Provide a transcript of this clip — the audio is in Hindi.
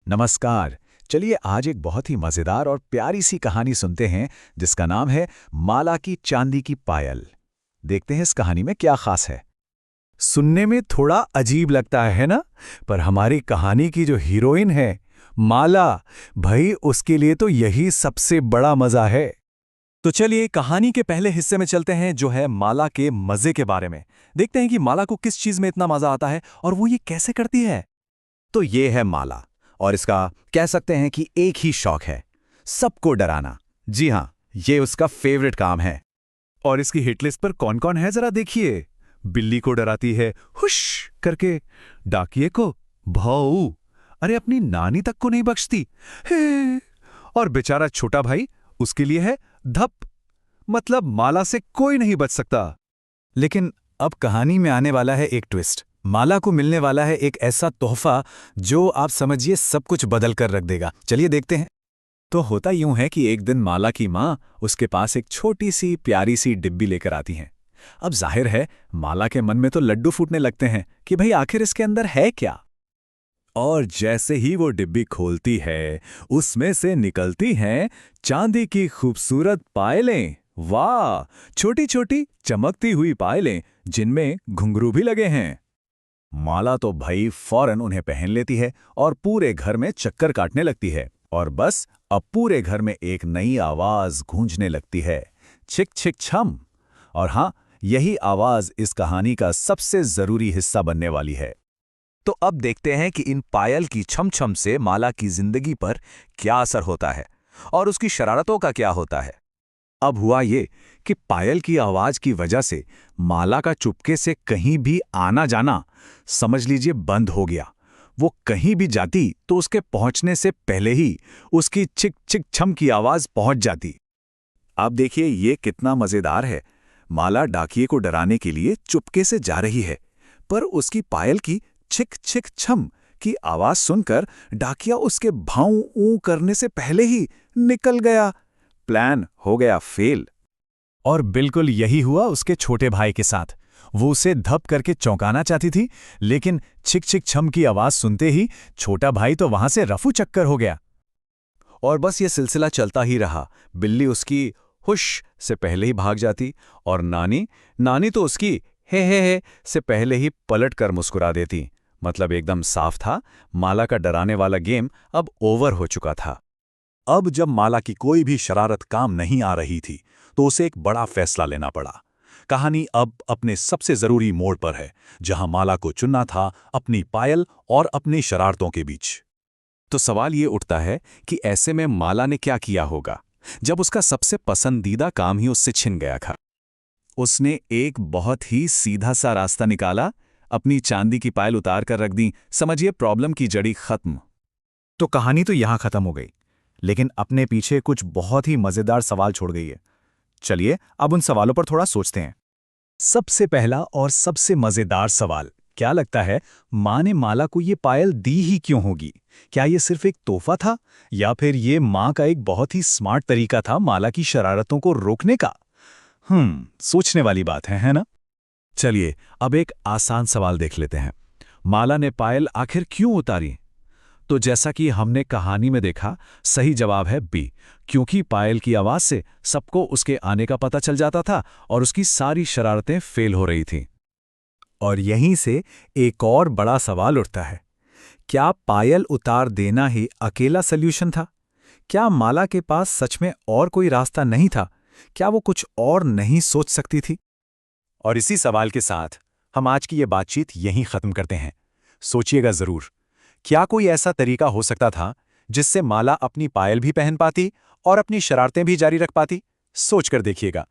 नमस्कार। चलिए आज एक बहुत ही मजेदार और प्यारी सी कहानी सुनते हैं जिसका नाम है माला की चांदी की पायल। देखते हैं इस कहानी में क्या खास है। सुनने में थोड़ा अजीब लगता है ना? पर हमारी कहानी की जो हीरोइन है माला, भाई उसके लिए तो यही सबसे बड़ा मजा है। तो चलिए कहानी के पहले हिस्से में चलते हैं, जो है माला के मजे के बारे में। देखते हैं कि माला को किस चीज में इतना मजा आता है और वो ये कैसे करती है। तो ये है माला, और इसका कह सकते हैं कि एक ही शौक है, सबको डराना। जी हाँ, ये उसका फेवरेट काम है। और इसकी हिट लिस्ट पर कौन कौन है जरा देखिए। बिल्ली को डराती है हुश करके, डाकिये को भाऊ, अरे अपनी नानी तक को नहीं बख्शती हे। और बेचारा छोटा भाई, उसके लिए है धप, मतलब माला से कोई नहीं बच सकता। लेकिन अब कहानी में आने वाला है एक ट्विस्ट। माला को मिलने वाला है एक ऐसा तोहफा जो आप समझिए सब कुछ बदल कर रख देगा। चलिए देखते हैं। तो होता यूं है कि एक दिन माला की माँ उसके पास एक छोटी सी प्यारी सी डिब्बी लेकर आती हैं। अब जाहिर है माला के मन में तो लड्डू फूटने लगते हैं कि भाई आखिर इसके अंदर है क्या। और जैसे ही वो डिब्बी खोलती है, उसमें से निकलती हैं चांदी की खूबसूरत पायलें। वाह, छोटी छोटी चमकती हुई पायलें जिनमें घुंघरू भी लगे हैं। माला तो भाई फौरन उन्हें पहन लेती है और पूरे घर में चक्कर काटने लगती है। और बस अब पूरे घर में एक नई आवाज गूंजने लगती है, छिक छिक छम। और हाँ, यही आवाज इस कहानी का सबसे जरूरी हिस्सा बनने वाली है। तो अब देखते हैं कि इन पायल की छम छम से माला की जिंदगी पर क्या असर होता है और उसकी शरारतों का क्या होता है। अब हुआ ये कि पायल की आवाज की वजह से माला का चुपके से कहीं भी आना जाना समझ लीजिए बंद हो गया। वो कहीं भी जाती तो उसके पहुंचने से पहले ही उसकी छिक छिक छम की आवाज पहुंच जाती। अब देखिए ये कितना मजेदार है। माला डाकिये को डराने के लिए चुपके से जा रही है, पर उसकी पायल की छिक छिक छम की आवाज सुनकर डाकिया उसके भाऊ ऊ करने से पहले ही निकल गया। प्लान हो गया फेल। और बिल्कुल यही हुआ उसके छोटे भाई के साथ। वो उसे धप करके चौंकाना चाहती थी, लेकिन छिक छिक छम की आवाज सुनते ही छोटा भाई तो वहां से रफू चक्कर हो गया। और बस ये सिलसिला चलता ही रहा। बिल्ली उसकी हुश से पहले ही भाग जाती और नानी तो उसकी हे से पहले ही पलट कर मुस्कुरा देती। मतलब एकदम साफ था, माला का डराने वाला गेम अब ओवर हो चुका था। अब जब माला की कोई भी शरारत काम नहीं आ रही थी, तो उसे एक बड़ा फैसला लेना पड़ा। कहानी अब अपने सबसे जरूरी मोड़ पर है, जहां माला को चुनना था अपनी पायल और अपनी शरारतों के बीच। तो सवाल ये उठता है कि ऐसे में माला ने क्या किया होगा जब उसका सबसे पसंदीदा काम ही उससे छिन गया था। उसने एक बहुत ही सीधा सा रास्ता निकाला, अपनी चांदी की पायल उतार कर रख दी। समझिए प्रॉब्लम की जड़ी खत्म। तो कहानी तो यहां खत्म हो गई, लेकिन अपने पीछे कुछ बहुत ही मजेदार सवाल छोड़ गई है। चलिए अब उन सवालों पर थोड़ा सोचते हैं। सबसे पहला और सबसे मजेदार सवाल, क्या लगता है माँ ने माला को ये पायल दी ही क्यों होगी? क्या ये सिर्फ एक तोहफा था, या फिर ये माँ का एक बहुत ही स्मार्ट तरीका था माला की शरारतों को रोकने का? सोचने वाली बात है ना? चलिए अब एक आसान सवाल देख लेते हैं। माला ने पायल आखिर क्यों उतारी? तो जैसा कि हमने कहानी में देखा, सही जवाब है बी, क्योंकि पायल की आवाज से सबको उसके आने का पता चल जाता था और उसकी सारी शरारतें फेल हो रही थीं। और यहीं से एक और बड़ा सवाल उठता है, क्या पायल उतार देना ही अकेला सल्यूशन था? क्या माला के पास सच में और कोई रास्ता नहीं था? क्या वो कुछ और नहीं सोच सकती थी? और इसी सवाल के साथ हम आज की ये बातचीत यहीं खत्म करते हैं। सोचिएगा जरूर, क्या कोई ऐसा तरीका हो सकता था जिससे माला अपनी पायल भी पहन पाती और अपनी शरारतें भी जारी रख पाती? सोच कर देखिएगा।